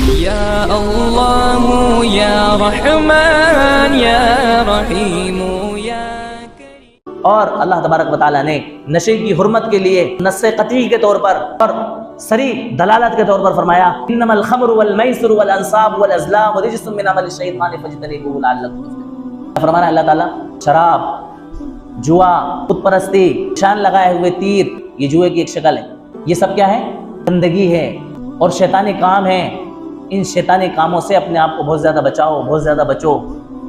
یا اللہ یا رحمان یا رحیم یا کریم۔ اور اللہ تبارک و تعالیٰ نے نشے کی حرمت کے لیے نص قطعی کے طور پر اور صریح دلالت کے طور پر فرمایا انما الخمر والمیسر والانصاب والازلام رجس من عمل الشیطان فاجتنبوه لعلکم تفلحون۔ فرمانا اللہ تعالیٰ شراب، جوا، بت پرستی، شان لگائے ہوئے تیر، یہ جوئے کی ایک شکل ہے، یہ سب کیا ہے؟ گندگی ہے اور شیطانی کام ہے۔ ان شیطانی کاموں سے اپنے آپ کو بہت زیادہ بچاؤ، بہت زیادہ بچو،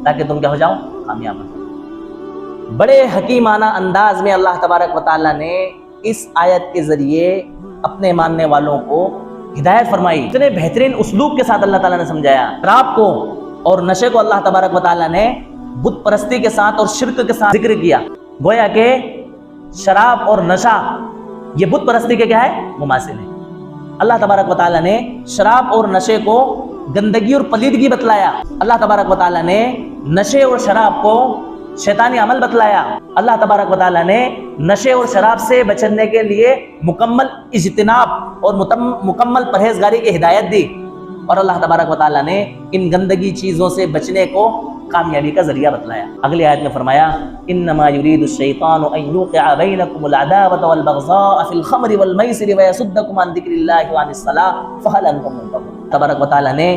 تاکہ تم کیا ہو جاؤ؟ کامیاب ہو جاؤ۔ بڑے حکیمانہ انداز میں اللہ تبارک و تعالیٰ نے اس آیت کے ذریعے اپنے ماننے والوں کو ہدایت فرمائی۔ اتنے بہترین اسلوب کے ساتھ اللہ تعالیٰ نے سمجھایا۔ شراب کو اور نشے کو اللہ تبارک و تعالیٰ نے بت پرستی کے ساتھ اور شرک کے ساتھ ذکر کیا، گویا کہ شراب اور نشہ یہ بت پرستی کے کیا ہے؟ مماثل ہے۔ اللہ تبارک و تعالیٰ نے شراب اور نشے کو گندگی اور پلیدگی بتلایا۔ اللہ تبارک و تعالیٰ نے نشے اور شراب کو شیطانی عمل بتلایا۔ اللہ تبارک و تعالیٰ نے نشے اور شراب سے بچنے کے لیے مکمل اجتناب اور مکمل پرہیزگاری کی ہدایت دی، اور اللہ تبارک و تعالیٰ نے ان گندگی چیزوں سے بچنے کو کامیابی کا ذریعہ بتلایا۔ اگلی آیت میں فرمایا انما یرید الشیطان ان یوقع بینکم العداوۃ والبغضاء فی الخمر والمیسر ویصدکم عن ذکر اللہ وعن الصلاۃ فہل انتم منتہون۔ تبارک و تعالیٰ نے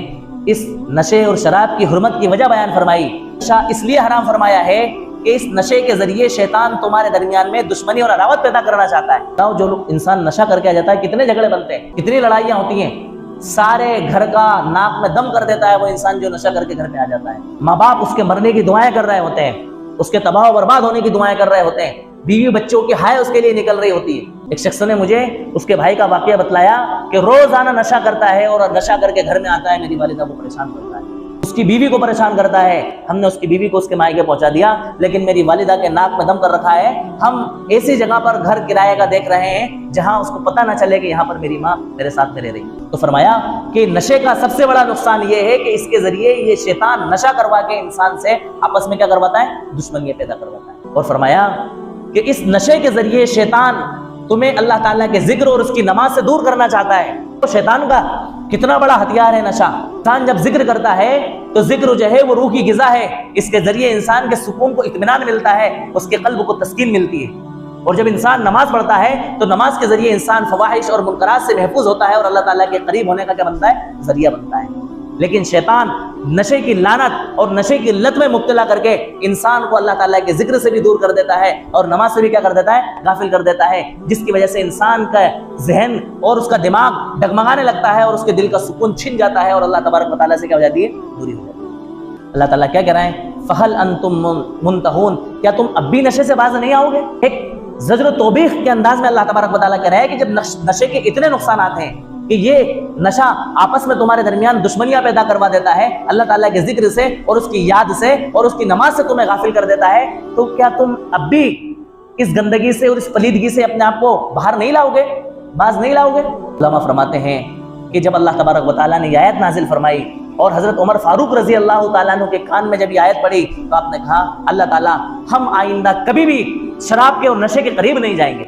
اس نشے اور شراب کی حرمت کی وجہ بیان فرمائی۔ نشہ اس لیے حرام فرمایا ہے کہ اس نشے کے ذریعے شیطان تمہارے درمیان میں دشمنی اور عداوت پیدا کرنا چاہتا ہے۔ جو لوگ انسان نشہ کر کے آ جاتا ہے، کتنے جھگڑے بنتے ہیں، کتنی لڑائیاں ہوتی ہیں، سارے گھر کا ناک میں دم کر دیتا ہے وہ انسان جو نشہ کر کے گھر پہ آ جاتا ہے۔ ماں باپ اس کے مرنے کی دعائیں کر رہے ہوتے ہیں، اس کے تباہ و برباد ہونے کی دعائیں کر رہے ہوتے ہیں، بیوی بچوں کی ہائے اس کے لیے نکل رہی ہوتی ہے۔ ایک شخص نے مجھے اس کے بھائی کا واقعہ بتلایا کہ روزانہ نشہ کرتا ہے اور نشہ کر کے گھر میں آتا ہے، میری والدہ کو پریشان کرتا ہے، اس کی بیوی کو پریشان کرتا ہے۔ ہم نے اس کی بیوی کو اس کے مائکے پہنچا دیا، لیکن میری والدہ کے ناک میں دم کر رکھا ہے۔ ہم ایسی جگہ پر گھر کرایے کا دیکھ رہے ہیں جہاں اس کو پتہ نہ چلے کہ یہاں پر میری ماں میرے ساتھ رہ رہی۔ تو فرمایا کہ نشے کا سب سے بڑا نقصان یہ ہے کہ اس کے ذریعے یہ شیطان نشہ کروا کے انسان سے آپس میں کیا کرواتا ہے؟ دشمنیاں پیدا کرواتا ہے۔ اور فرمایا کہ اس نشے کے ذریعے شیطان تمہیں اللہ تعالیٰ کے ذکر اور اس کی نماز سے دور کرنا چاہتا ہے۔ تو شیطان کا کتنا بڑا ہتھیار ہے نشہ۔ انسان جب ذکر کرتا ہے تو ذکر جو ہے وہ روح کی غذا ہے، اس کے ذریعے انسان کے سکون کو اطمینان ملتا ہے، اس کے قلب کو تسکین ملتی ہے۔ اور جب انسان نماز پڑھتا ہے تو نماز کے ذریعے انسان فواحش اور منکرات سے محفوظ ہوتا ہے اور اللہ تعالیٰ کے قریب ہونے کا کیا بنتا ہے؟ ذریعہ بنتا ہے۔ لیکن شیطان نشے کی لعنت اور نشے کی لت میں مبتلا کر کے انسان کو اللہ تعالیٰ کے ذکر سے بھی دور کر دیتا ہے اور نماز سے بھی کیا کر دیتا ہے؟ غافل کر دیتا ہے، جس کی وجہ سے انسان کا ذہن اور اس کا دماغ ڈگمگانے لگتا ہے اور اس کے دل کا سکون چھن جاتا ہے اور اللہ تبارک و تعالیٰ سے کیا ہو جاتی ہے؟ دوری ہو جاتی ہے۔ اللہ تعالیٰ کیا کہہ رہے ہیں؟ فہل انتم منتہون، کیا تم اب بھی نشے سے باز نہیں آؤ گے؟ ایک زجر و توبیخ کے انداز میں اللہ تبارک و تعالیٰ کہہ رہا ہے کہ جب نشے کے اتنے نقصانات ہیں کہ یہ نشہ آپس میں تمہارے درمیان دشمنیاں پیدا کروا دیتا ہے، اللہ تعالیٰ کے ذکر سے اور اس کی یاد سے اور اس کی نماز سے تمہیں غافل کر دیتا ہے، تو کیا تم اب بھی اس گندگی سے اور اس پلیدگی سے اپنے آپ کو باہر نہیں لاؤ گے، باز نہیں لاؤ گے؟ علماء فرماتے ہیں کہ جب اللہ تبارک و تعالیٰ نے یہ آیت نازل فرمائی اور حضرت عمر فاروق رضی اللہ تعالیٰ عنہ کے کان میں جب یہ آیت پڑھی تو آپ نے کہا اللہ تعالیٰ ہم آئندہ کبھی بھی شراب کے اور نشے کے قریب نہیں جائیں گے۔